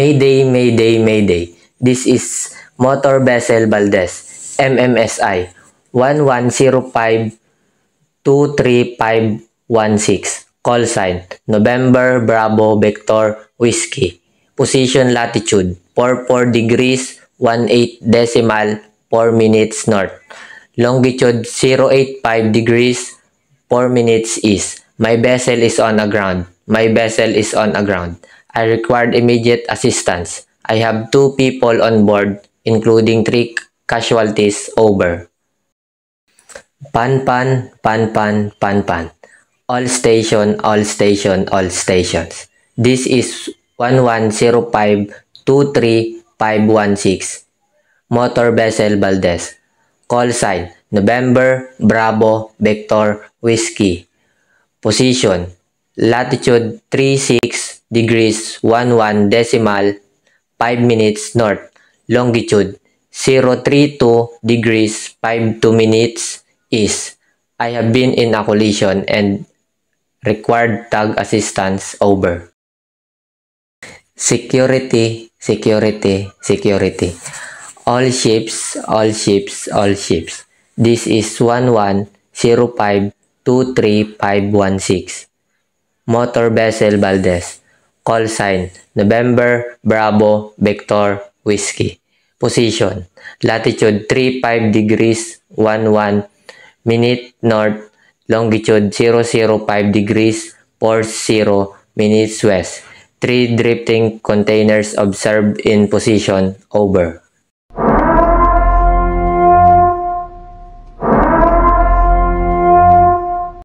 Mayday, Mayday, Mayday. This is Motor Vessel Valdez, MMSI 1105-23516. Call sign, November Bravo Victor Whiskey. Position latitude, 44 degrees 18 decimal 4 minutes north. Longitude 085 degrees 4 minutes east. My vessel is on a ground. My vessel is on a ground. I required immediate assistance. I have 2 people on board, including 3 casualties. Over. Pan pan, pan pan, pan pan. All station, all station, all stations. This is 1105-23516. Motor Vessel Valdez. Call sign, November Bravo Victor Whiskey. Position, latitude 36 degrees 11 decimal 5 minutes north. Longitude 032 degrees 52 minutes east. I have been in a collision and required tug assistance. Over. Security, security, security. All ships, all ships, all ships. This is 1105-23516. Motor Vessel Valdez. Call sign, November Bravo Victor Whiskey. Position, latitude 35 degrees 11 minute north. Longitude 005 degrees 40 minutes west. 3 drifting containers observed in position. Over.